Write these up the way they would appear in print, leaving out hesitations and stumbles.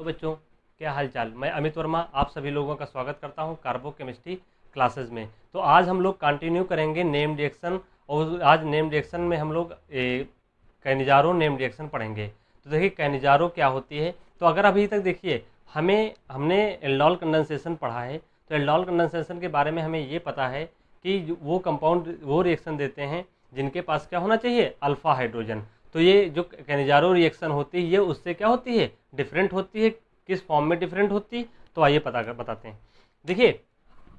तो बच्चों, क्या हाल चाल। मैं अमित वर्मा आप सभी लोगों का स्वागत करता हूं कार्बो केमिस्ट्री क्लासेस में। तो आज हम लोग कंटिन्यू करेंगे नेम रिएक्शन, और आज नेम रिएक्शन में हम लोग कैनिजारो नेम रिएक्शन पढ़ेंगे। तो देखिए कैनिजारो क्या होती है। तो अगर अभी तक देखिए हमने एल्डोल कंडेंसेशन पढ़ा है, तो एल्डोल कंडेंसेशन के बारे में हमें ये पता है कि वो कंपाउंड वो रिएक्शन देते हैं जिनके पास क्या होना चाहिए, अल्फा हाइड्रोजन। तो ये जो कैनिजारो रिएक्शन होती है ये उससे क्या होती है, डिफरेंट होती है। किस फॉर्म में डिफरेंट होती, तो आइए बताते हैं। देखिए,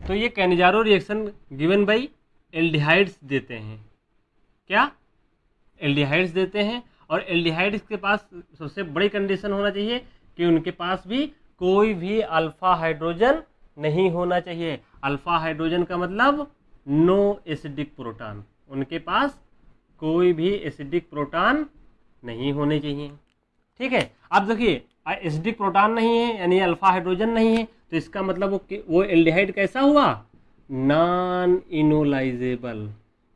तो ये Cannizzaro reaction given by aldehydes देते हैं। क्या एल्डिहाइड्स देते हैं, और एल्डिहाइड्स के पास सबसे बड़ी कंडीशन होना चाहिए कि उनके पास भी कोई भी अल्फा हाइड्रोजन नहीं होना चाहिए। अल्फा हाइड्रोजन का मतलब नो एसिडिक प्रोटॉन, उनके पास कोई भी एसिडिक प्रोटॉन नहीं होने चाहिए। ठीक है, अब देखिए एसिडिक प्रोटॉन नहीं है यानी अल्फा हाइड्रोजन नहीं है, तो इसका मतलब वो एल्डिहाइड कैसा हुआ, नॉन इनोलाइजेबल।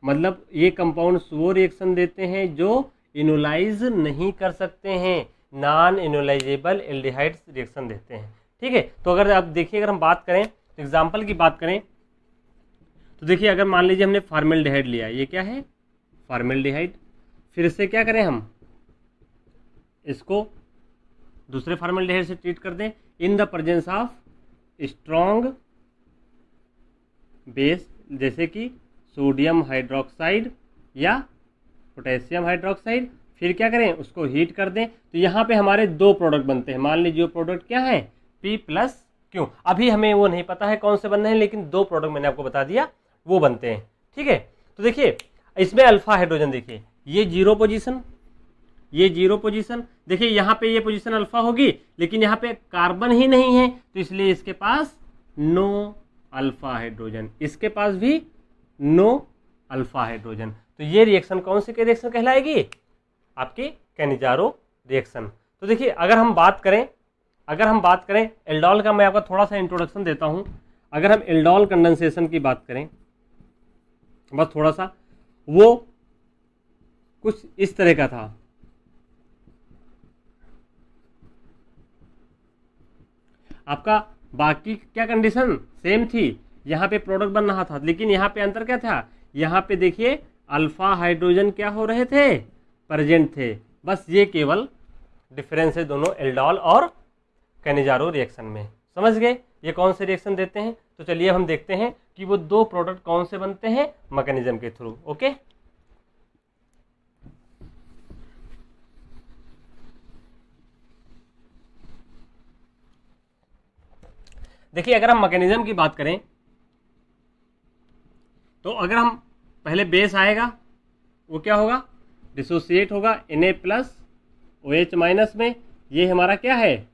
मतलब ये कंपाउंड्स वो रिएक्शन देते हैं जो इनोलाइज नहीं कर सकते हैं, नॉन इनोलाइजेबल एल्डिहाइड्स रिएक्शन देते हैं। ठीक है, तो अगर आप देखिए, अगर हम बात करें एग्जाम्पल की बात करें, तो देखिए अगर मान लीजिए हमने फॉर्मेल्डिहाइड लिया, ये क्या है, फॉर्मेल्डिहाइड। फिर से क्या करें, हम इसको दूसरे फॉर्मेल्डिहाइड से ट्रीट कर दें in the presence of strong base, जैसे कि सोडियम हाइड्रोक्साइड या पोटेशियम हाइड्रोक्साइड। फिर क्या करें, उसको हीट कर दें, तो यहाँ पे हमारे दो प्रोडक्ट बनते हैं। मान लीजिए वो प्रोडक्ट क्या है, P+Q। अभी हमें वो नहीं पता है कौन से बनने हैं, लेकिन दो प्रोडक्ट मैंने आपको बता दिया वो बनते हैं। ठीक है, तो देखिए इसमें अल्फा हाइड्रोजन, देखिए ये जीरो पोजीशन, ये जीरो पोजीशन। देखिए यहाँ पे ये पोजीशन अल्फा होगी, लेकिन यहाँ पे कार्बन ही नहीं है, तो इसलिए इसके पास नो अल्फा हाइड्रोजन, इसके पास भी नो अल्फा हाइड्रोजन। तो ये रिएक्शन कौन सी रिएक्शन कहलाएगी, आपकी कैनिजारो रिएक्शन। तो देखिए अगर हम बात करें एल्डोल का, मैं आपको थोड़ा सा इंट्रोडक्शन देता हूं। अगर हम एल्डोल कंडेंसेशन की बात करें, बस थोड़ा सा, वो कुछ इस तरह का था। आपका बाकी क्या कंडीशन सेम थी, यहाँ पे प्रोडक्ट बन रहा था, लेकिन यहाँ पे अंतर क्या था, यहाँ पे देखिए अल्फा हाइड्रोजन क्या हो रहे थे, प्रेजेंट थे। बस ये केवल डिफरेंस है दोनों एल्डोल और कैनिजारो रिएक्शन में। समझ गए ये कौन से रिएक्शन देते हैं। तो चलिए हम देखते हैं कि वो दो प्रोडक्ट कौन से बनते हैं मैकेनिज्म के थ्रू। ओके, देखिए अगर हम मैकेनिज्म की बात करें, तो अगर हम पहले बेस आएगा, वो क्या होगा, डिसोसिएट होगा Na+OH- में। ये हमारा क्या है,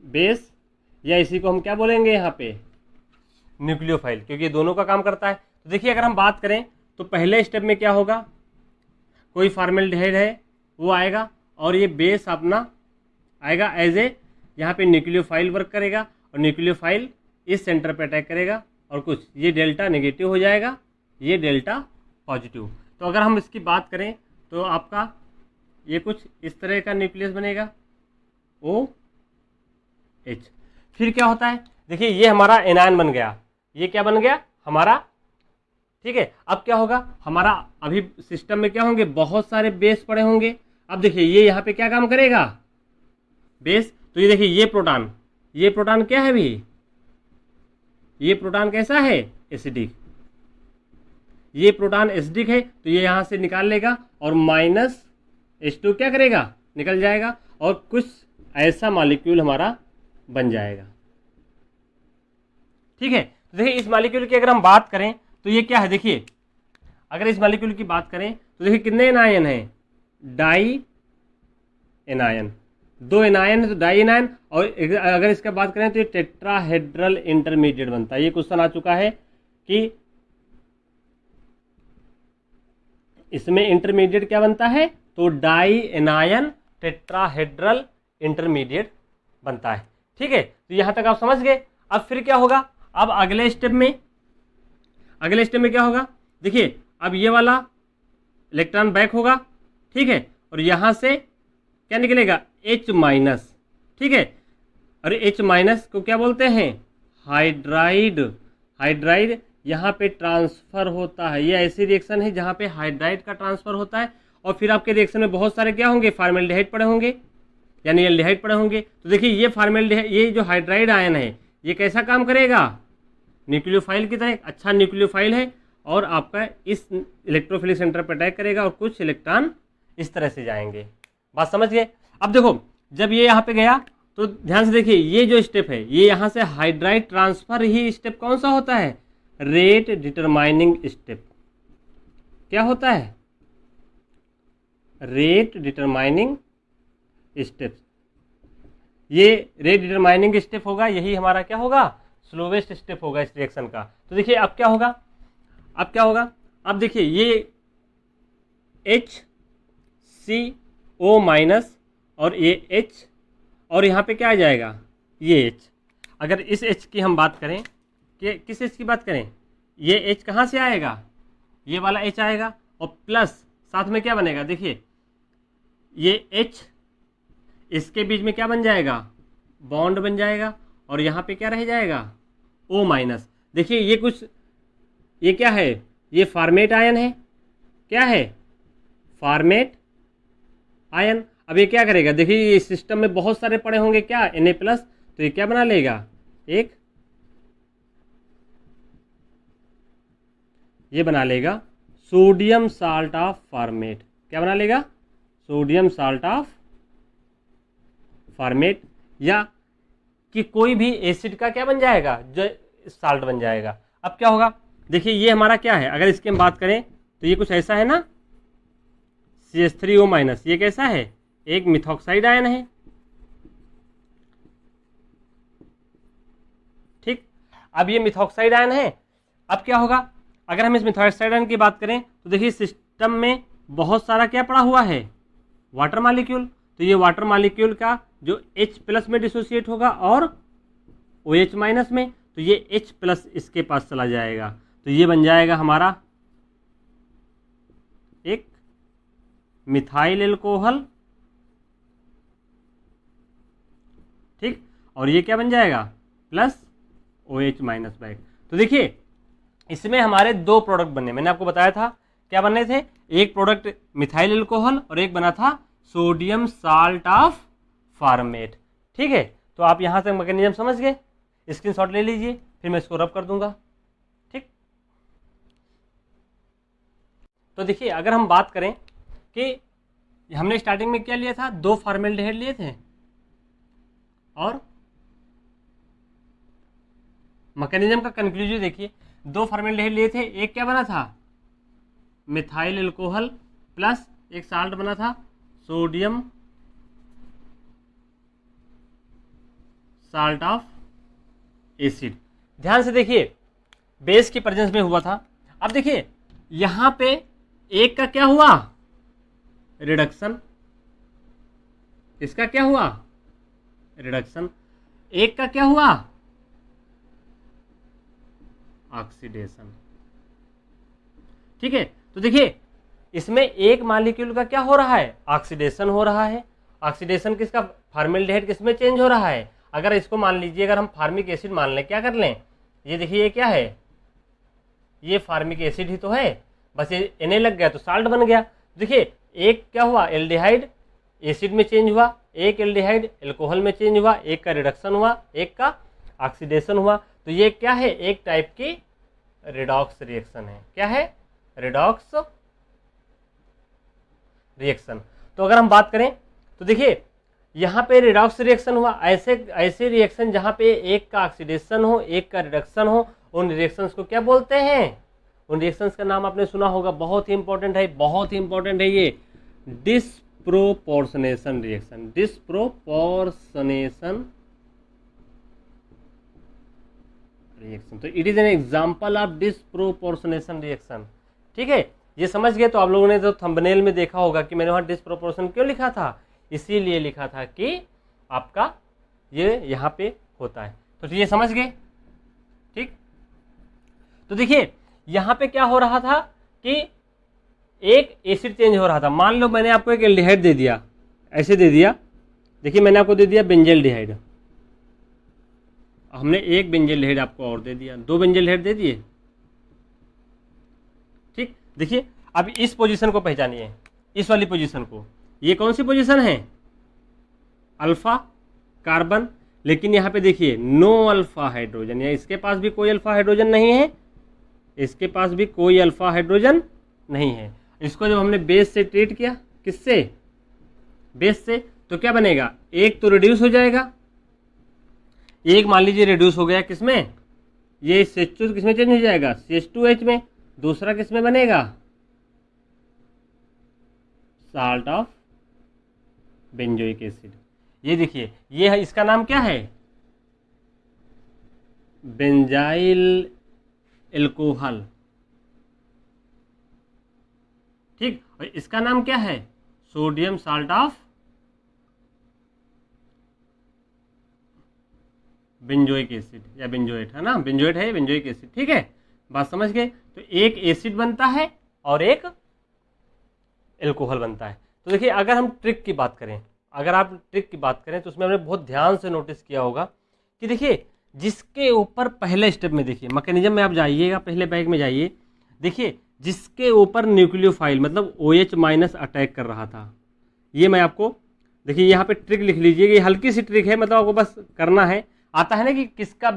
बेस, या इसी को हम क्या बोलेंगे यहाँ पे, न्यूक्लियोफाइल, क्योंकि ये दोनों का काम करता है। तो देखिए अगर हम बात करें, तो पहले स्टेप में क्या होगा, कोई फॉर्मेल्डिहाइड है वो आएगा, और ये बेस अपना आएगा एज ए, यहाँ पे न्यूक्लियोफाइल वर्क करेगा, और न्यूक्लियोफाइल इस सेंटर पे अटैक करेगा, और कुछ ये डेल्टा नेगेटिव हो जाएगा, ये डेल्टा पॉजिटिव। तो अगर हम इसकी बात करें, तो आपका ये कुछ इस तरह का न्यूक्लियस बनेगा OH। फिर क्या होता है, देखिए ये हमारा एनायन बन गया, ये क्या बन गया हमारा। ठीक है, अब क्या होगा, हमारा अभी सिस्टम में क्या होंगे, बहुत सारे बेस पड़े होंगे। अब देखिए ये यहाँ पे क्या काम करेगा, बेस। तो ये देखिए ये प्रोटॉन क्या है भी, ये प्रोटॉन कैसा है, एसिडिक। ये प्रोटॉन एसिडिक है, तो ये यहाँ से निकाल लेगा, और -H2 क्या करेगा, निकल जाएगा, और कुछ ऐसा मॉलिक्यूल हमारा बन जाएगा। ठीक है, तो देखिए इस मॉलिक्यूल की अगर हम बात करें, तो ये क्या है, देखिए अगर इस मॉलिक्यूल की बात करें, तो देखिए कितने एनायन है, डाई एनायन, दो एनायन है तो डाई एनायन। और अगर इसका बात करें, तो ये टेट्राहेड्रल इंटरमीडिएट बनता है। ये क्वेश्चन आ चुका है कि इसमें इंटरमीडिएट क्या बनता है, तो डाई एनायन टेट्राहेड्रल इंटरमीडिएट बनता है। ठीक है, तो यहां तक आप समझ गए। अब फिर क्या होगा, अब अगले स्टेप में क्या होगा, देखिए अब ये वाला इलेक्ट्रॉन बैक होगा। ठीक है, और यहां से क्या निकलेगा, H-, ठीक है। और H माइनस को क्या बोलते हैं, हाइड्राइड। हाइड्राइड यहाँ पे ट्रांसफर होता है, ये ऐसी रिएक्शन है जहाँ पे हाइड्राइड का ट्रांसफर होता है। और फिर आपके रिएक्शन में बहुत सारे क्या होंगे, फार्मेल्डिहाइड पड़े होंगे, यानी एल्डिहाइड पड़े होंगे। तो देखिए ये फार्मेल्डिहाइड, ये जो हाइड्राइड आयन है ये कैसा काम करेगा, न्यूक्लियोफाइल की तरह, अच्छा न्यूक्लियोफाइल है, और आपका इस इलेक्ट्रोफिलिक सेंटर पर अटैक करेगा और कुछ इलेक्ट्रॉन इस तरह से जाएंगे। बात समझ गए। अब देखो जब ये यहाँ पे गया तो ध्यान से देखिए, ये जो स्टेप है ये यहाँ से हाइड्राइड ट्रांसफर ही स्टेप कौन सा होता है, रेट डिटरमाइनिंग स्टेप। क्या होता है, रेट डिटरमाइनिंग स्टेप। ये रेट डिटरमाइनिंग स्टेप होगा, यही हमारा क्या होगा, स्लोवेस्ट स्टेप होगा इस रिएक्शन का। तो देखिए अब क्या होगा, अब क्या होगा, अब देखिए ये HCO माइनस और ये H, और यहाँ पे क्या आ जाएगा, ये H। अगर इस H की हम बात करें, कि किस H की बात करें, ये H कहाँ से आएगा, ये वाला H आएगा, और प्लस साथ में क्या बनेगा, देखिए ये H, इसके बीच में क्या बन जाएगा, बॉन्ड बन जाएगा, और यहाँ पे क्या रह जाएगा, O माइनस। देखिए ये कुछ, ये क्या है, ये फॉर्मेट आयन है, क्या है, फॉर्मेट आयन। अब ये क्या करेगा, देखिए इस सिस्टम में बहुत सारे पड़े होंगे क्या, Na+, तो ये क्या बना लेगा, एक ये बना लेगा सोडियम साल्ट ऑफ फॉर्मेट। क्या बना लेगा, सोडियम साल्ट ऑफ फॉर्मेट, या कि कोई भी एसिड का क्या बन जाएगा, जो साल्ट बन जाएगा। अब क्या होगा, देखिए ये हमारा क्या है, अगर इसकी हम बात करें तो ये कुछ ऐसा है ना, CH3O माइनस, ये कैसा है, एक मिथॉक्साइड आयन है, ठीक। अब ये मिथॉक्साइड आयन है, अब क्या होगा, अगर हम इस मिथॉक्साइड आयन की बात करें तो देखिए सिस्टम में बहुत सारा क्या पड़ा हुआ है, वाटर मॉलिक्यूल। तो ये वाटर मॉलिक्यूल का जो H+ में डिसोसिएट होगा और OH माइनस में, तो ये H+ इसके पास चला जाएगा, तो ये बन जाएगा हमारा एक मिथाइल एल्कोहल, ठीक। और ये क्या बन जाएगा, प्लस OH माइनस बैक। तो देखिए इसमें हमारे दो प्रोडक्ट बने, मैंने आपको बताया था क्या बने थे, एक प्रोडक्ट मिथाइल एल्कोहल और एक बना था सोडियम साल्ट ऑफ फॉर्मेट, ठीक है। तो आप यहाँ से मैकेनिज्म समझ गए, स्क्रीनशॉट ले लीजिए, फिर मैं इसको रब कर दूंगा, ठीक। तो देखिए अगर हम बात करें कि हमने स्टार्टिंग में क्या लिया था, 2 फॉर्मेल्डिहाइड लिए थे, और मैकेनिज्म का कंक्लूजन देखिए, 2 फॉर्मेल्डिहाइड लिए थे, एक क्या बना था, मिथाइल एल्कोहल, प्लस एक साल्ट बना था सोडियम साल्ट ऑफ एसिड। ध्यान से देखिए बेस की प्रेजेंस में हुआ था। अब देखिए यहां पे एक का क्या हुआ, रिडक्शन, इसका क्या हुआ, रिडक्शन, एक का क्या हुआ, ऑक्सीडेशन, ठीक है। तो देखिए इसमें एक मॉलिक्यूल का क्या हो रहा है, ऑक्सीडेशन हो रहा है। ऑक्सीडेशन किसका, फॉर्मेल्डिहाइड किसमें चेंज हो रहा है, अगर इसको मान लीजिए, अगर हम फार्मिक एसिड मान लें, क्या कर लें, ये देखिए ये क्या है, ये फार्मिक एसिड ही तो है, बस ये Na लग गया तो साल्ट बन गया। देखिए एक क्या हुआ, एल्डिहाइड एसिड में चेंज हुआ, एक एल्डिहाइड एल्कोहल में चेंज हुआ, एक का रिडक्शन हुआ, एक का ऑक्सीडेशन हुआ। तो ये क्या है, एक टाइप की रिडॉक्स रिएक्शन है। क्या है, रिडॉक्स रिएक्शन। तो अगर हम बात करें तो देखिए यहाँ पे रिडॉक्स रिएक्शन हुआ, ऐसे रिएक्शन जहाँ पे एक का ऑक्सीडेशन हो, एक का रिडक्शन हो, उन रिएक्शंस को क्या बोलते हैं, उन रिएक्शंस का नाम आपने सुना होगा, बहुत ही इंपॉर्टेंट है, बहुत ही इंपॉर्टेंट है ये, डिस्प्रोपोर्शनेशन रिएक्शन। डिस्प्रोपोर्शनेशन रिएक्शन, तो it is an example of disproportionation reaction, ठीक है। ये समझ गए। तो आप लोगों ने तो थंबनेल में देखा होगा कि मैंने वहां डिस्प्रोपोर्शन क्यों लिखा था, इसीलिए लिखा था कि आपका ये यहाँ पे होता है। तो ये समझ गए, ठीक। तो देखिए यहाँ पे क्या हो रहा था कि एक एसिड चेंज हो रहा था। मान लो मैंने आपको एक एल्डिहाइड दे दिया, ऐसे दे दिया, देखिए मैंने आपको दे दिया बेंजल्डिहाइड, हमने एक बेंजल्डिहाइड आपको और दे दिया, 2 बेंजल्डिहाइड दे दिए। ठीक, देखिए अब इस पोजीशन को पहचानिए, इस वाली पोजीशन को, ये कौन सी पोजीशन है, अल्फा कार्बन, लेकिन यहाँ पे देखिए नो अल्फा हाइड्रोजन, या इसके पास भी कोई अल्फा हाइड्रोजन नहीं है, इसके पास भी कोई अल्फा हाइड्रोजन नहीं है। इसको जब हमने बेस से ट्रीट किया, किससे, बेस से, तो क्या बनेगा, एक तो रिड्यूस हो जाएगा, एक मान लीजिए रिड्यूस हो गया किसमें, ये CH2 किसमें चेंज हो जाएगा, CH2H में, दूसरा किसमें बनेगा, साल्ट ऑफ बेंजोइक एसिड। ये देखिए ये है, इसका नाम क्या है, बेंजाइल एल्कोहल। ठीक, और इसका नाम क्या है, sodium salt of benzoic acid या बेंजोएट, है ना, बेंजोएट है, बेंजोइक एसिड। ठीक है, बात समझ गए। तो एक एसिड बनता है और एक एल्कोहल बनता है। तो देखिए अगर हम ट्रिक की बात करें, अगर आप ट्रिक की बात करें तो उसमें हमने बहुत ध्यान से नोटिस किया होगा कि देखिए जिसके ऊपर पहले स्टेप में, देखिए मैकेनिज्म में आप जाइएगा, पहले बैग में जाइए, देखिए जिसके ऊपर न्यूक्लियोफाइल मतलब OH- अटैक कर रहा था, ये मैं आपको, देखिए यहाँ पे ट्रिक लिख लीजिए, ये हल्की सी ट्रिक है, मतलब आपको बस करना है, आता है ना कि किसका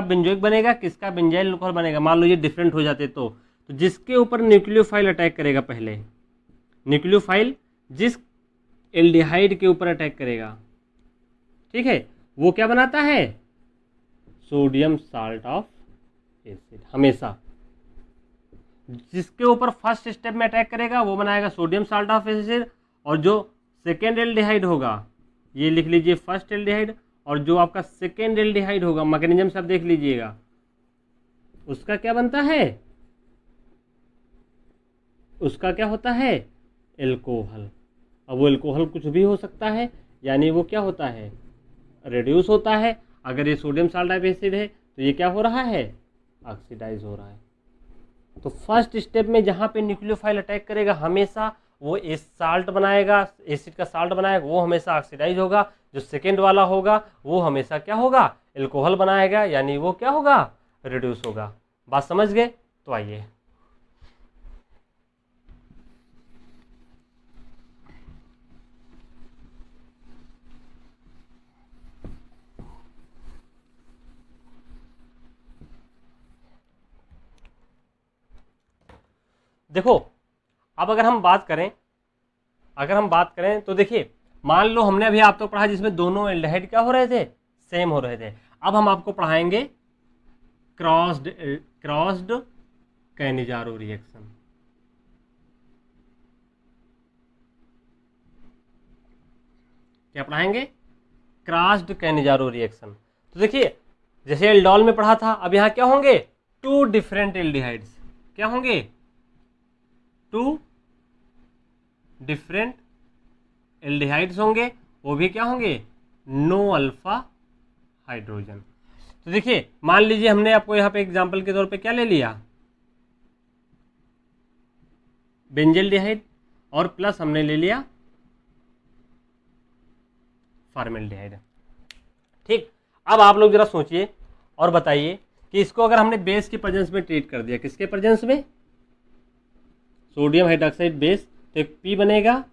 बेंजोइक बनेगा, किसका बेंजाइल अल्कोहल बनेगा, मान लो ये डिफरेंट हो जाते तो जिसके ऊपर न्यूक्लियोफाइल अटैक करेगा, पहले न्यूक्लियोफाइल जिस एल्डिहाइड के ऊपर अटैक करेगा, ठीक है, वो क्या बनाता है, सोडियम साल्ट ऑफ एसिड। हमेशा जिसके ऊपर फर्स्ट स्टेप में अटैक करेगा वो बनाएगा सोडियम साल्ट ऑफ एसिड, और जो सेकेंड एल्डिहाइड होगा, ये लिख लीजिए फर्स्ट एल्डिहाइड, और जो आपका सेकेंड एल्डिहाइड होगा, मैकेनिज्म से आप देख लीजिएगा, उसका क्या बनता है, उसका क्या होता है, एल्कोहल। अब वो एल्कोहल कुछ भी हो सकता है, यानी वो क्या होता है, रिड्यूस होता है। अगर ये सोडियम साल्ट ऑफ एसिड है तो ये क्या हो रहा है, ऑक्सीडाइज हो रहा है। तो फर्स्ट स्टेप में जहाँ पे न्यूक्लियोफाइल अटैक करेगा, हमेशा वो साल्ट बनाएगा, एसिड का साल्ट बनाएगा, वो हमेशा ऑक्सीडाइज होगा। जो सेकेंड वाला होगा वो हमेशा क्या होगा, एल्कोहल बनाएगा, यानी वो क्या होगा, रिड्यूस होगा। बात समझ गए। तो आइए देखो, अब अगर हम बात करें तो देखिए मान लो हमने अभी आप तो पढ़ा जिसमें दोनों एल्डिहाइड क्या हो रहे थे, सेम हो रहे थे। अब हम आपको पढ़ाएंगे क्रॉस्ड कैनिजारो रिएक्शन। क्या पढ़ाएंगे, क्रॉस्ड कैनिजारो रिएक्शन। तो देखिए जैसे एल्डोल में पढ़ा था, अब यहाँ क्या होंगे, 2 डिफरेंट एल्डिहाइड्स, क्या होंगे, 2 डिफरेंट एल्डिहाइड्स होंगे, वो भी क्या होंगे, नो अल्फा हाइड्रोजन। तो देखिए मान लीजिए हमने आपको यहाँ पे एग्जांपल के तौर पे क्या ले लिया, बेंजल्डिहाइड, और प्लस हमने ले लिया फॉर्मेल्डिहाइड। ठीक, अब आप लोग जरा सोचिए और बताइए कि इसको अगर हमने बेस की प्रेजेंस में ट्रीट कर दिया, किसके प्रेजेंस में, सोडियम हाइड्रोक्साइड बेस, तो एक P बनेगा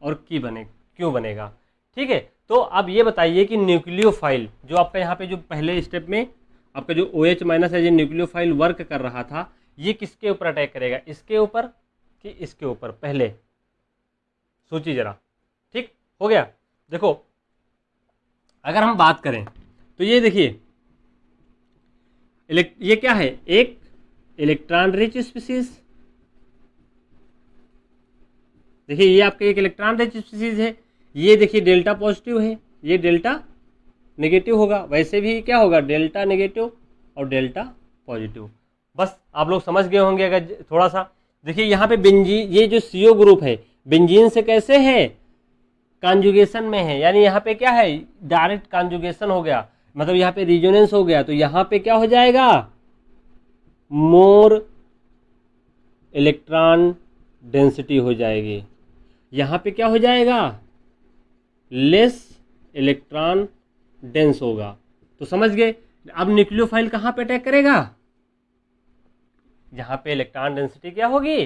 और क्यू बनेगा। ठीक है, तो अब ये बताइए कि न्यूक्लियोफाइल जो आपका यहाँ पे जो पहले स्टेप में आपका जो OH- है, जो न्यूक्लियोफाइल वर्क कर रहा था, ये किसके ऊपर अटैक करेगा, इसके ऊपर कि इसके ऊपर, पहले सोचिए जरा। ठीक हो गया। देखो अगर हम बात करें तो ये देखिए ये क्या है, एक इलेक्ट्रॉन रिच स्पीसीज, देखिए ये आपका एक इलेक्ट्रॉन रिच स्पीसीज है, ये देखिए डेल्टा पॉजिटिव है, ये डेल्टा नेगेटिव होगा, वैसे भी क्या होगा, डेल्टा नेगेटिव और डेल्टा पॉजिटिव। बस आप लोग समझ गए होंगे। अगर थोड़ा सा देखिए यहाँ पे बेंजीन, ये जो CO ग्रुप है बेंजीन से कैसे है, कॉन्जुगेशन में है, यानी यहाँ पे क्या है, डायरेक्ट कॉन्जुगेशन हो गया, मतलब यहाँ पे रिजोनेंस हो गया, तो यहाँ पे क्या हो जाएगा, मोर इलेक्ट्रॉन डेंसिटी हो जाएगी, यहाँ पे क्या हो जाएगा, लेस इलेक्ट्रॉन डेंस होगा। तो समझ गए। अब न्यूक्लियोफाइल कहाँ पे अटैक करेगा? जहाँ पे इलेक्ट्रॉन डेंसिटी क्या होगी?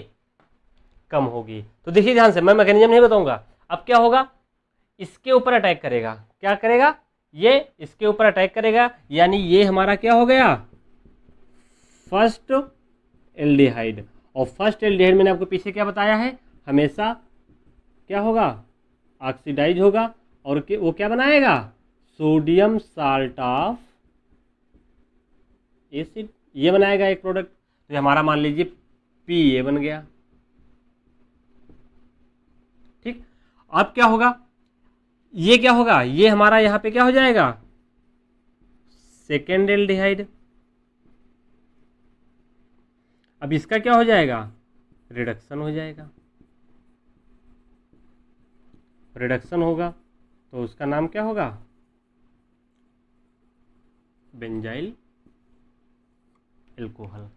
कम होगी। तो देखिए ध्यान से, मैं मैकेनिज्म नहीं बताऊंगा। अब क्या होगा? इसके ऊपर अटैक करेगा। क्या करेगा? ये इसके ऊपर अटैक करेगा, यानी ये हमारा क्या हो गया? First aldehyde. और फर्स्ट एल्डिहाइड मैंने आपको पीछे क्या बताया है? हमेशा क्या होगा? ऑक्सीडाइज होगा। और वो क्या बनाएगा? सोडियम साल्ट ऑफ एसिड, ये बनाएगा एक प्रोडक्ट। तो हमारा मान लीजिए पी बन गया। ठीक। अब क्या होगा? ये क्या होगा? ये हमारा यहां पे क्या हो जाएगा? Second aldehyde. अब इसका क्या हो जाएगा? रिडक्शन हो जाएगा। रिडक्शन होगा तो उसका नाम क्या होगा? Benzyl alcohol.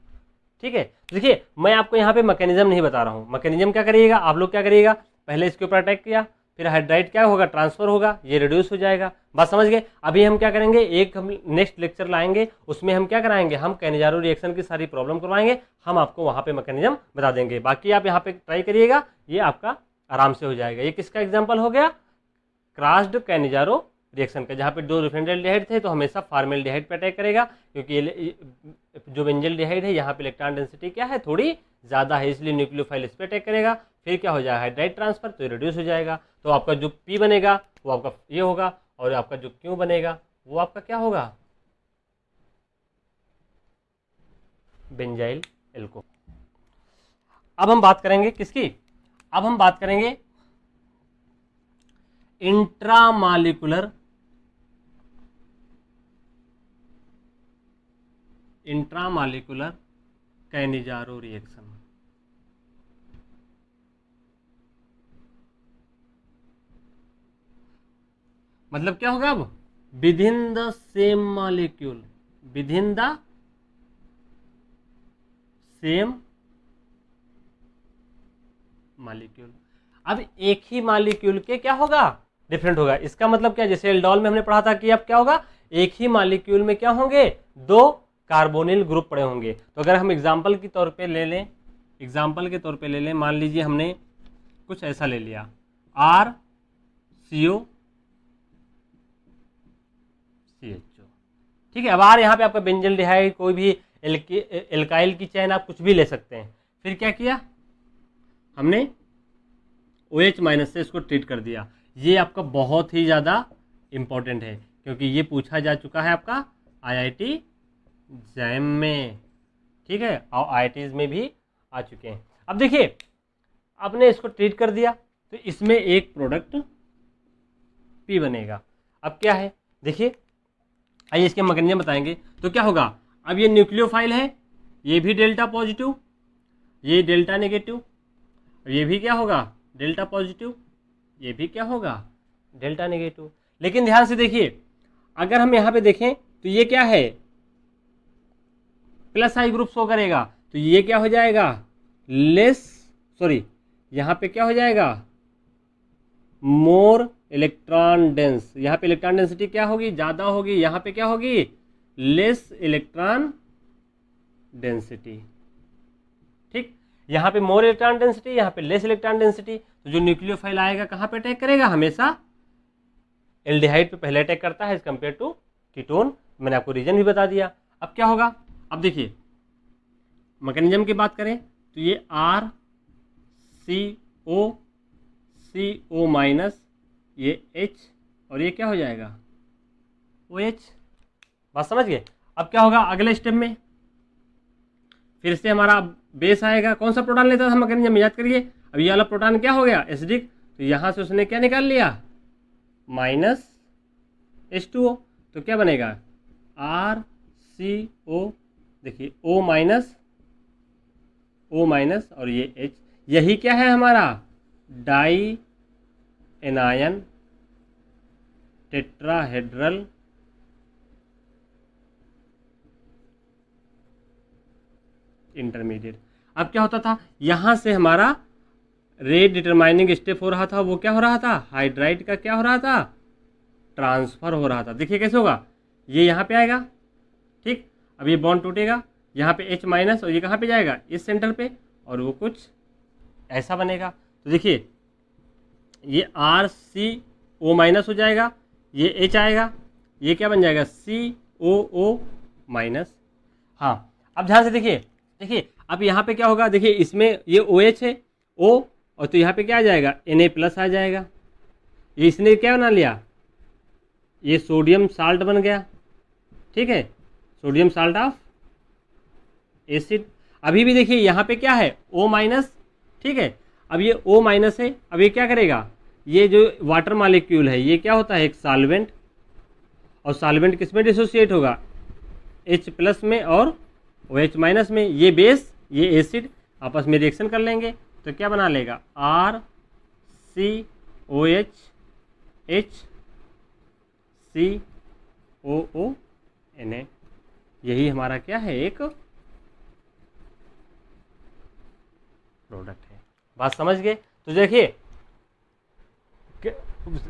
ठीक है। देखिए मैं आपको यहाँ पे मैकेनिज्म नहीं बता रहा हूँ। मैकेनिज्म क्या करिएगा आप लोग? क्या करिएगा? पहले इसके ऊपर अटैक किया, फिर हाइड्राइड क्या होगा? ट्रांसफर होगा, ये रिड्यूस हो जाएगा। बात समझ गए? अभी हम क्या करेंगे, एक हम नेक्स्ट लेक्चर लाएंगे, उसमें हम क्या कराएंगे? हम कैनिजारो रिएक्शन की सारी प्रॉब्लम करवाएंगे। हम आपको वहाँ पे मैकेनिज्म बता देंगे। बाकी आप यहाँ पे ट्राई करिएगा, ये आपका आराम से हो जाएगा। ये किसका एग्जाम्पल हो गया? क्रॉस्ड कैनिजारो रिएक्शन का, जहाँ पे दो डिफरेंट एल्डिहाइड थे तो हमेशा फार्मेल्डिहाइड पे अटैक करेगा, क्योंकि जो बेंजल्डिहाइड है यहाँ पे इलेक्ट्रॉन डेंसिटी क्या है? थोड़ी ज़्यादा है, इसलिए न्यूक्लियोफाइल इस पे अटैक करेगा। फिर क्या हो जाएगा? हाइड्राइड ट्रांसफर, तो रिड्यूस हो जाएगा। तो आपका जो पी बनेगा वो आपका ये होगा, और आपका जो क्यू बनेगा वो आपका क्या होगा? Benzyl alcohol. अब हम बात करेंगे किसकी? अब हम बात करेंगे इंट्रामॉलिक्यूलर कैनिजारो रिएक्शन। मतलब क्या होगा? अब with in the same molecule, with in the same molecule. अब एक ही मॉलिक्यूल के क्या होगा? डिफरेंट होगा। इसका मतलब क्या? जैसे एल्डोल में हमने पढ़ा था कि अब क्या होगा? एक ही मॉलिक्यूल में क्या होंगे? दो कार्बोनिल ग्रुप पड़े होंगे। तो अगर हम एग्जाम्पल के तौर पे ले लें, एग्जाम्पल के तौर पे ले लें, मान लीजिए हमने कुछ ऐसा ले लिया, आर सी ओ सी एच ओ। ठीक है। अब आर यहाँ पे आपका बेंजल्डिहाइड, कोई भी एल्काइल की चैन आप कुछ भी ले सकते हैं। फिर क्या किया हमने? OH माइनस से इसको ट्रीट कर दिया। ये आपका बहुत ही ज़्यादा इंपॉर्टेंट है, क्योंकि ये पूछा जा चुका है आपका IIT जैम में। ठीक है। और IITs में भी आ चुके हैं। अब देखिए, आपने इसको ट्रीट कर दिया तो इसमें एक प्रोडक्ट P बनेगा। अब क्या है देखिए, आइए इसके मैकेनिज्म बताएंगे। तो क्या होगा? अब ये न्यूक्लियोफाइल है, ये भी डेल्टा पॉजिटिव, ये डेल्टा नेगेटिव, और ये भी क्या होगा? डेल्टा पॉजिटिव, ये भी क्या होगा? Delta negative. लेकिन ध्यान से देखिए, अगर हम यहाँ पे देखें तो ये क्या है? प्लस आई ग्रुप शो करेगा, तो ये क्या हो जाएगा? यहाँ पे क्या हो जाएगा? More electron dense. यहाँ पे इलेक्ट्रॉन डेंसिटी क्या होगी? ज़्यादा होगी। यहाँ पे क्या होगी? Less electron density. ठीक। यहाँ पे मोर इलेक्ट्रॉन डेंसिटी, यहाँ पे लेस इलेक्ट्रॉन डेंसिटी। तो जो न्यूक्लियोफाइल आएगा कहाँ पे अटैक करेगा? हमेशा एल्डिहाइड पे पहले अटैक करता है एज कम्पेयर टू कीटोन। मैंने आपको रीजन भी बता दिया। अब क्या होगा? अब देखिए मैकेनिज्म की बात करें तो ये आर सी ओ माइनस, ये H, और ये क्या हो जाएगा? OH। बात समझ गए? अब क्या होगा अगले स्टेप में? फिर से हमारा बेस आएगा। कौन सा प्रोटॉन लेता था मैकेनिज्म में? याद करिए। अब ये वाला प्रोटॉन क्या हो गया? एसिडिक। तो यहाँ से उसने क्या निकाल लिया? Minus H2O। तो क्या बनेगा? RCO। देखिए O माइनस और ये H, यही क्या है हमारा? Dianion tetrahedral intermediate. अब क्या होता था? यहां से हमारा रेट डिटरमाइनिंग स्टेप हो रहा था, वो क्या हो रहा था, हाइड्राइड का क्या हो रहा था, ट्रांसफर हो रहा था। देखिए कैसे होगा, ये यहाँ पे आएगा, ठीक, अब ये बॉन्ड टूटेगा, यहाँ पे H माइनस, और ये कहाँ पे जाएगा, इस सेंटर पे, और वो कुछ ऐसा बनेगा। तो देखिए ये RCO माइनस हो जाएगा, ये H आएगा, ये क्या बन जाएगा, COO माइनस। हाँ अब ध्यान से देखिए, देखिए अब यहाँ पे क्या होगा, देखिए इसमें ये OH है, O, और तो यहाँ पे क्या आ जाएगा, Na प्लस आ जाएगा। ये इसने क्या बना लिया, ये सोडियम साल्ट बन गया, ठीक है, सोडियम साल्ट ऑफ एसिड। अभी भी देखिए यहाँ पे क्या है, O माइनस, ठीक है, अब ये O माइनस है, अब ये क्या करेगा, ये जो वाटर मॉलिक्यूल है ये क्या होता है, एक सॉल्वेंट, और सॉल्वेंट किस में डिसोसिएट होगा, H प्लस में और OH माइनस में। ये बेस ये एसिड आपस में रिएक्शन कर लेंगे तो क्या बना लेगा, RCOH HCOO यही हमारा क्या है, एक प्रोडक्ट है। बात समझ गए। तो देखिए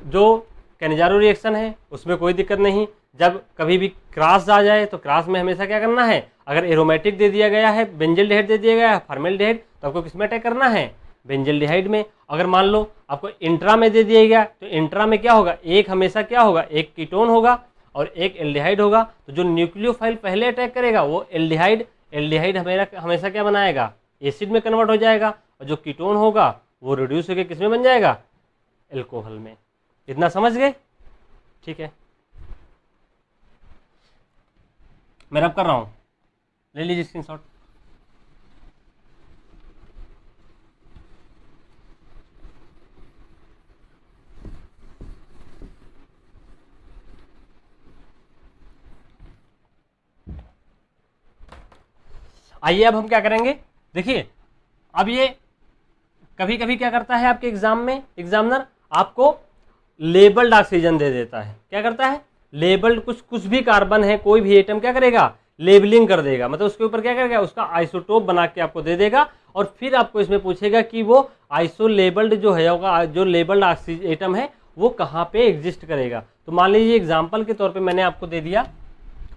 जो कैनिजारो रिएक्शन है उसमें कोई दिक्कत नहीं, जब कभी भी क्रॉस आ जाए तो क्रॉस में हमेशा क्या करना है, अगर एरोमेटिक दे दिया गया है, बेंजल्डिहाइड दे दिया गया है, फॉर्मेल्डिहाइड, तो आपको किस में अटैक करना है, बेंजल्डिहाइड में। अगर मान लो आपको इंट्रा में दे दिया गया तो इंट्रा में क्या होगा, एक हमेशा क्या होगा, एक कीटोन होगा और एक एल्डिहाइड होगा। तो जो न्यूक्लियोफाइल पहले अटैक करेगा वो एल्डिहाइड, एल्डिहाइड हमेशा क्या बनाएगा, एसिड में कन्वर्ट हो जाएगा, और जो कीटोन होगा वो रिड्यूस होकर किस में बन जाएगा, एल्कोहल में। इतना समझ गए, ठीक है। मैं रब कर रहा हूं, ले लीजिए स्क्रीनशॉट। आइए अब हम क्या करेंगे, देखिए अब ये कभी कभी क्या करता है आपके एग्जाम में, एग्जामिनर आपको लेबल्ड ऑक्सीजन दे देता है। क्या करता है, लेबल्ड, कुछ भी कार्बन है, कोई भी एटम क्या करेगा, लेबलिंग कर देगा, मतलब उसके ऊपर क्या करेगा, उसका आइसोटोप बना के आपको दे देगा, और फिर आपको इसमें पूछेगा कि वो आइसो लेबल्ड जो है होगा, जो लेबल्ड ऑक्सीजन एटम है वो कहाँ पे एग्जिस्ट करेगा। तो मान लीजिए एग्जाम्पल के तौर पर मैंने आपको दे दिया,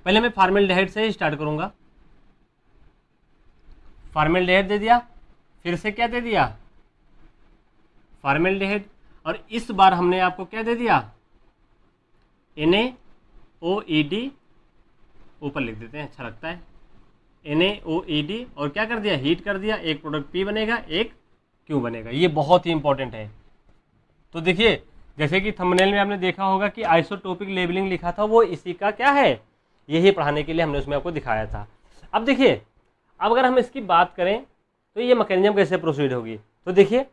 पहले मैं फॉर्मेल्डिहाइड से स्टार्ट करूंगा, फॉर्मेल्डिहाइड दे दिया, फिर से क्या दे दिया, फॉर्मेल्डिहाइड, और इस बार हमने आपको क्या दे दिया, NaOED, ऊपर लिख देते हैं अच्छा लगता है, NaOED, और क्या कर दिया, हीट कर दिया, एक प्रोडक्ट P बनेगा, एक Q बनेगा। ये बहुत ही इंपॉर्टेंट है। तो देखिए जैसे कि थंबनेल में आपने देखा होगा कि आइसोटोपिक लेबलिंग लिखा था, वो इसी का क्या है, यही पढ़ाने के लिए हमने उसमें आपको दिखाया था। अब देखिए अब अगर हम इसकी बात करें तो ये मैकेनिज्म कैसे प्रोसीड होगी, तो देखिए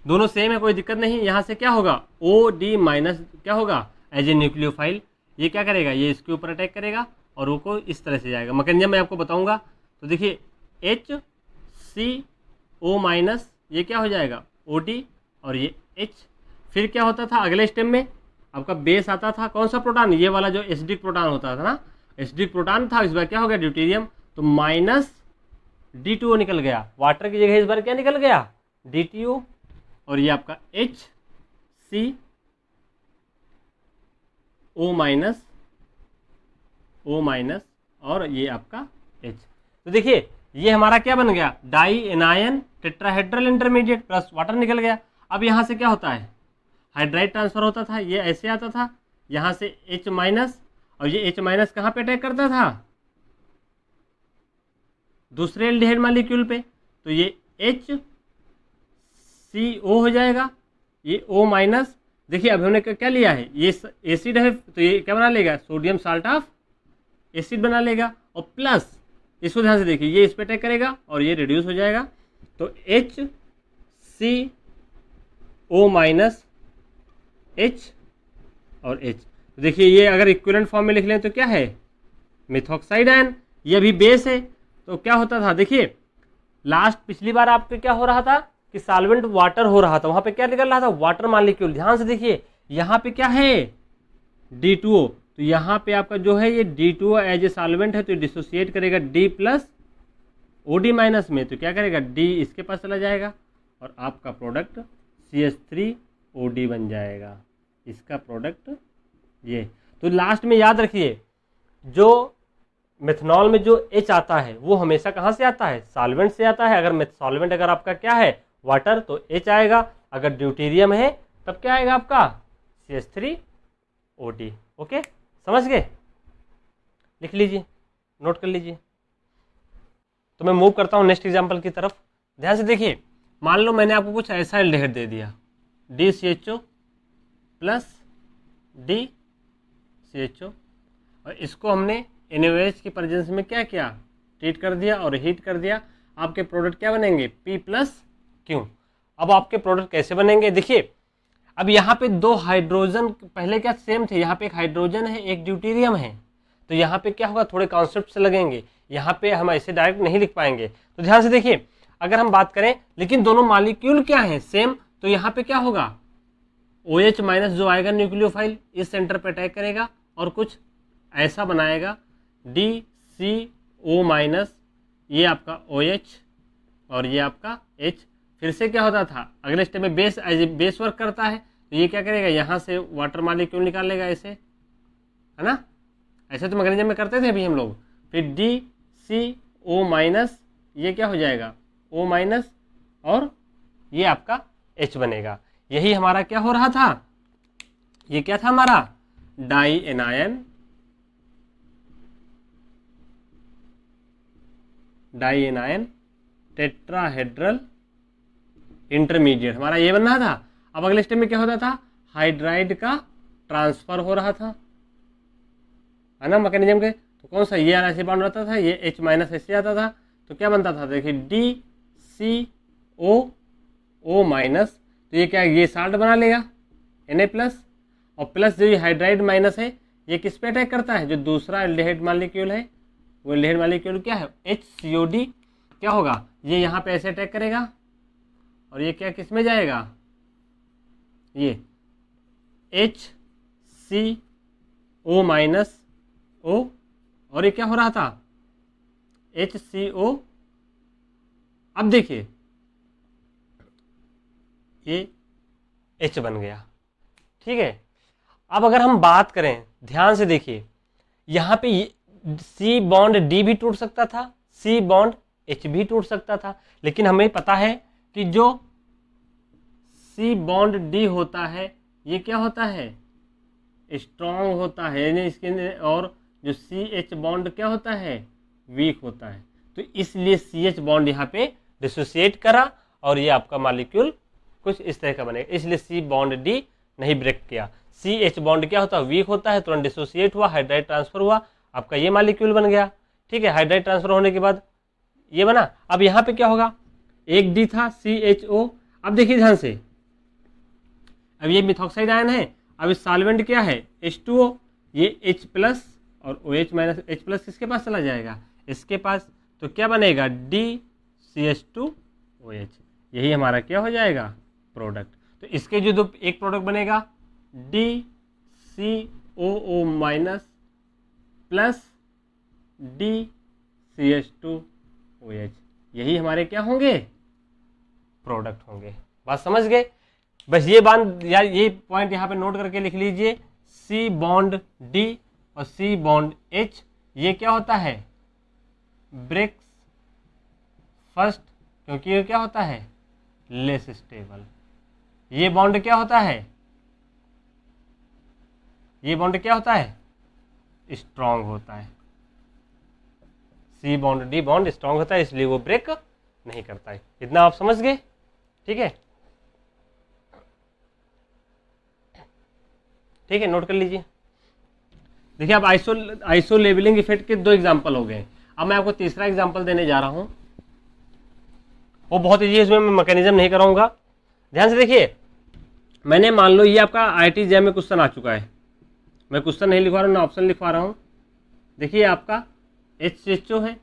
दोनों सेम है, कोई दिक्कत नहीं। यहाँ से क्या होगा, OD माइनस क्या होगा, एज ए न्यूक्लियोफाइल, ये क्या करेगा, ये इसके ऊपर अटैक करेगा और वो को इस तरह से जाएगा। मैकेनिज्म मैं आपको बताऊंगा। तो देखिए HCO माइनस, ये क्या हो जाएगा, OD, और ये H। फिर क्या होता था अगले स्टेप में, आपका बेस आता था कौन सा प्रोटॉन, ये वाला जो एसिडिक प्रोटॉन होता था ना, एसिडिक प्रोटॉन था, इस बार क्या हो गया, ड्यूटेरियम, तो माइनस D2O निकल गया, वाटर की जगह इस बार क्या निकल गया, DTO, और ये आपका HCO माइनस, O माइनस, और ये आपका H। तो देखिए ये हमारा क्या बन गया, dianion tetrahedral intermediate plus water निकल गया। अब यहाँ से क्या होता है, हाइड्राइड ट्रांसफर होता था, ये ऐसे आता था, यहाँ से H माइनस, और ये H माइनस कहाँ पे अटैक करता था, दूसरे एल्डिहाइड मॉलिक्यूल पे, तो ये HCO हो जाएगा, ये O माइनस। देखिए अब हमने क्या लिया है, ये एसिड है तो ये क्या बना लेगा, सोडियम साल्ट ऑफ एसिड बना लेगा, और प्लस इसको ध्यान से देखिए, ये इस पे अटैक करेगा और ये रिड्यूस हो जाएगा, तो HCO माइनस H और H। तो देखिए ये अगर इक्विवेलेंट फॉर्म में लिख लें तो क्या है, मेथॉक्साइड आयन, ये अभी बेस है। तो क्या होता था, देखिए लास्ट पिछली बार आपके क्या हो रहा था कि सॉल्वेंट वाटर हो रहा था, वहां पे क्या निकल रहा था, वाटर मॉलिक्यूल। ध्यान से देखिए यहाँ पे क्या है, D2O, तो यहाँ पे आपका जो है ये D2O एज ए सॉल्वेंट है तो डिसोसिएट करेगा D प्लस OD माइनस में, तो क्या करेगा, D इसके पास चला जाएगा और आपका प्रोडक्ट CH3OD बन जाएगा, इसका प्रोडक्ट ये। तो लास्ट में याद रखिए, जो मेथनॉल में जो H आता है वो हमेशा कहाँ से आता है, सॉल्वेंट से आता है। अगर सॉल्वेंट अगर आपका क्या है वाटर तो H आएगा, अगर ड्यूटेरियम है तब क्या आएगा आपका CH3OD। ओके, समझ गए, लिख लीजिए, नोट कर लीजिए। तो मैं मूव करता हूँ नेक्स्ट एग्जांपल की तरफ। ध्यान से देखिए, मान लो मैंने आपको कुछ ऐसा एल्डिहाइड दे दिया, DCHO प्लस DCHO, और इसको हमने NaOH की प्रेजेंस में क्या किया, ट्रीट कर दिया और हीट कर दिया। आपके प्रोडक्ट क्या बनेंगे, P+Q। अब आपके प्रोडक्ट कैसे बनेंगे, देखिए अब यहाँ पे दो हाइड्रोजन पहले क्या सेम थे, यहाँ पे एक हाइड्रोजन है एक ड्यूटेरियम है, तो यहाँ पे क्या होगा, थोड़े कॉन्सेप्ट से लगेंगे, यहाँ पे हम ऐसे डायरेक्ट नहीं लिख पाएंगे। तो ध्यान से देखिए, अगर हम बात करें लेकिन दोनों मॉलिक्यूल क्या है सेम, तो यहाँ पे क्या होगा, OH माइनस जो आएगा न्यूक्लियोफाइल इस सेंटर पे अटैक करेगा और कुछ ऐसा बनाएगा DCO माइनस, ये आपका OH और ये आपका H। फिर से क्या होता था, अगले स्टेप में बेस एज बेस वर्क करता है, तो ये क्या करेगा, यहाँ से वाटर मॉलिक्यूल निकालेगा ऐसे, है ना, ऐसे तो मैकेनिज्म में करते थे अभी हम लोग। फिर DCO माइनस, ये क्या हो जाएगा O माइनस, और ये आपका H बनेगा। यही हमारा क्या हो रहा था, ये क्या था हमारा डाई एनायन टेट्राहेड्रल इंटरमीडिएट, हमारा ये बन रहा था। अब अगले स्टेप में क्या होता था, हाइड्राइड का ट्रांसफर हो रहा था, है ना मैकेनिज्म के। तो कौन सा, ये ऐसे बॉन्ड रहता था, ये H माइनस ऐसे आता था, तो क्या बनता था, देखिए DCO माइनस, तो ये क्या, ये साल्ट बना लेगा Na प्लस, और प्लस जो ये हाइड्राइड माइनस है ये किस पे अटैक करता है, जो दूसरा एल्डिहाइड मॉलिक्यूल है, वो एल्डिहाइड मॉलिक्यूल क्या है HCOD, क्या होगा, ये यहाँ पे ऐसे अटैक करेगा और ये क्या किस में जाएगा, ये HCO माइनस O, और ये क्या हो रहा था HCO। अब देखिए ये H बन गया, ठीक है। अब अगर हम बात करें, ध्यान से देखिए, यहाँ पे C बॉन्ड D भी टूट सकता था, C बॉन्ड H भी टूट सकता था, लेकिन हमें पता है कि जो C बॉन्ड D होता है ये क्या होता है, स्ट्रॉन्ग होता है, यानी इसके, और जो CH बॉन्ड क्या होता है, वीक होता है। तो इसलिए CH बॉन्ड यहाँ पे डिसोसिएट करा और ये आपका मॉलिक्यूल कुछ इस तरह का बनेगा, इसलिए C बॉन्ड D नहीं ब्रेक किया। CH बॉन्ड क्या होता है, वीक होता है, तुरंत डिसोसिएट हुआ, हाइड्राइड ट्रांसफर हुआ, आपका ये मॉलिक्यूल बन गया, ठीक है। हाइड्राइड ट्रांसफर होने के बाद ये बना। अब यहाँ पे क्या होगा, एक D था CHO। अब देखिए ध्यान से, अब ये मिथॉक्साइड आयन है, अब इस सॉल्वेंट क्या है H2O, ये H प्लस और OH माइनस, H प्लस किसके पास चला जाएगा, इसके पास, तो क्या बनेगा DCH2OH, यही हमारा क्या हो जाएगा प्रोडक्ट। तो इसके जो दो एक प्रोडक्ट बनेगा DCOO माइनस प्लस DCH2OH, यही हमारे क्या होंगे प्रोडक्ट होंगे। बात समझ गए, बस ये बात यार, ये पॉइंट यहाँ पे नोट करके लिख लीजिए, C बॉन्ड D और C बॉन्ड H, ये क्या होता है ब्रेक्स फर्स्ट, क्योंकि ये क्या होता है लेस स्टेबल। ये बॉन्ड क्या होता है, ये बॉन्ड क्या होता है स्ट्रॉन्ग होता है। C bond D bond strong होता है, इसलिए वो ब्रेक नहीं करता है। इतना आप समझ गए, ठीक है, ठीक है, नोट कर लीजिए। देखिए अब आइसो लेबलिंग इफेक्ट के दो एग्जांपल हो गए। अब मैं आपको तीसरा एग्जांपल देने जा रहा हूं, वो बहुत ईजी है, इसमें मैं मैकेनिज्म नहीं कराऊंगा। ध्यान से देखिए, मैंने मान लो ये आपका IIT JEE में क्वेश्चन आ चुका है, मैं क्वेश्चन नहीं लिखवा रहा हूँ ना ऑप्शन लिखवा रहा हूँ। देखिए आपका HCHO है,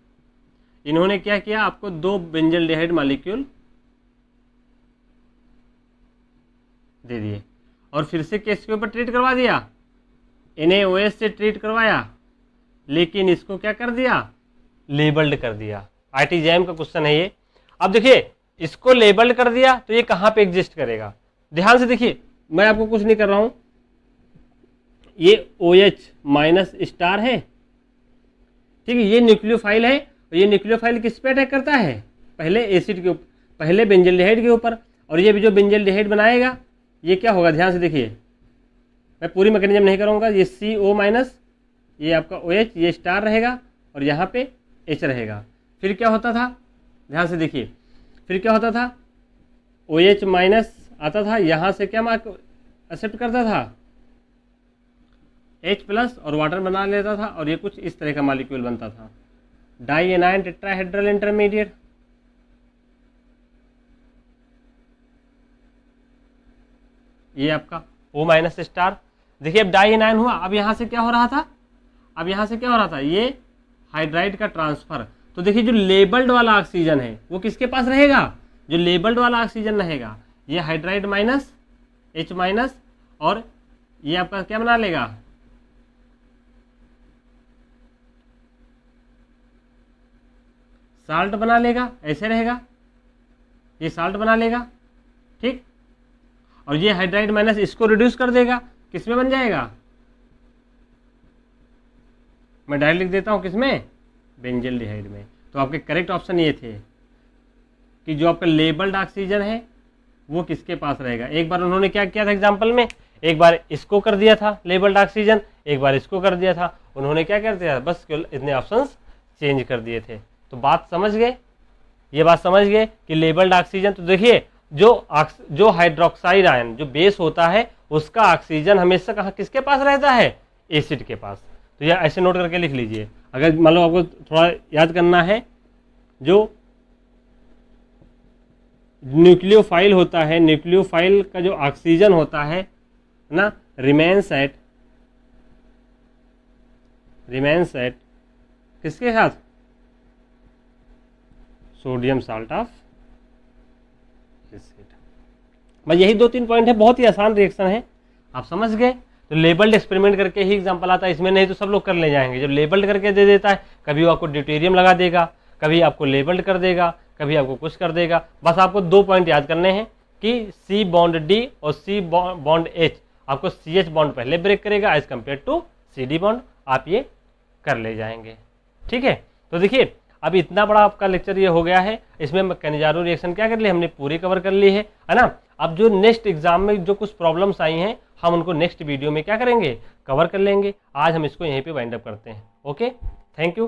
इन्होंने क्या किया, आपको दो बेंजल्डिहाइड मॉलिक्यूल दे दिए और फिर से केस के ऊपर ट्रीट करवा दिया, NaOH से ट्रीट करवाया, लेकिन इसको क्या कर दिया लेबल्ड कर दिया। IIT JEE का क्वेश्चन है ये। अब देखिए इसको लेबल्ड कर दिया तो ये कहाँ पे एग्जिस्ट करेगा। ध्यान से देखिए, मैं आपको कुछ नहीं कर रहा हूं, ये OH माइनस स्टार है, ठीक है, ये न्यूक्लियोफाइल है, और ये न्यूक्लियोफाइल किस पे अटैक करता है, पहले एसिड के ऊपर, पहले बेंजल्डिहाइड के ऊपर, और ये भी जो बेंजल्डिहाइड बनाएगा ये क्या होगा, ध्यान से देखिए, मैं पूरी मैकेनिज्म नहीं करूँगा, ये CO माइनस, ये आपका OH, ये स्टार रहेगा और यहाँ पे H रहेगा। फिर क्या होता था, ध्यान से देखिए, फिर क्या होता था, OH माइनस आता था, यहाँ से क्या मार्क एक्सेप्ट करता था, H प्लस, और वाटर बना लेता था, और ये कुछ इस तरह का मॉलिक्यूल बनता था, डाई एनायन टेट्राहेड्रल इंटरमीडिएट। ये आपका O माइनस स्टार, देखिए अब डाई एनायन हुआ, अब यहाँ से क्या हो रहा था, अब यहाँ से क्या हो रहा था, ये हाइड्राइड का ट्रांसफर। तो देखिए जो लेबल्ड वाला ऑक्सीजन है वो किसके पास रहेगा, जो लेबल्ड वाला ऑक्सीजन रहेगा, ये हाइड्राइड माइनस H माइनस, और ये आपका क्या बना लेगा, साल्ट बना लेगा, ऐसे रहेगा, ये साल्ट बना लेगा, ठीक, और ये हाइड्राइड माइनस इसको रिड्यूस कर देगा, किसमें बन जाएगा, मैं डायरेक्ट लिख देता हूं किसमें, बेंजल्डिहाइड में। तो आपके करेक्ट ऑप्शन ये थे कि जो आपका लेबल्ड ऑक्सीजन है वो किसके पास रहेगा। एक बार उन्होंने क्या किया था एग्जांपल में, एक बार इसको कर दिया था लेबल्ड ऑक्सीजन, एक बार इसको कर दिया था, उन्होंने क्या कर दिया, बस केवल इतने ऑप्शंस चेंज कर दिए थे। तो बात समझ गए, ये बात समझ गए कि लेबल्ड ऑक्सीजन, तो देखिए जो हाइड्रोक्साइड आयन जो बेस होता है उसका ऑक्सीजन हमेशा कहाँ किसके पास रहता है, एसिड के पास। तो यह ऐसे नोट करके लिख लीजिए, अगर मान लो आपको थोड़ा याद करना है, जो न्यूक्लियोफाइल होता है, न्यूक्लियोफाइल का जो ऑक्सीजन होता है ना, रिमेन्स एट किसके साथ, सोडियम साल्ट ऑफ एसिड। बस यही 2-3 पॉइंट है, बहुत ही आसान रिएक्शन है, आप समझ गए। तो लेबल्ड एक्सपेरिमेंट करके ही एग्जांपल आता है इसमें, नहीं तो सब लोग कर ले जाएंगे। जब लेबल्ड करके दे देता है, कभी वो आपको ड्यूटेरियम लगा देगा, कभी आपको लेबल्ड कर देगा, कभी आपको कुछ कर देगा। बस आपको 2 पॉइंट याद करने हैं कि C बॉन्ड D और C बॉन्ड H, आपको CH बॉन्ड पहले ब्रेक करेगा as compare to CD bond, आप ये कर ले जाएंगे, ठीक है। तो देखिए अब इतना बड़ा आपका लेक्चर ये हो गया है, इसमें कैनिजारो रिएक्शन क्या कर ली हमने, पूरी कवर कर ली है ना। अब जो नेक्स्ट एग्जाम में जो कुछ प्रॉब्लम्स आई हैं हम उनको नेक्स्ट वीडियो में क्या करेंगे, कवर कर लेंगे। आज हम इसको यहीं पे वाइंड अप करते हैं। Okay, thank you.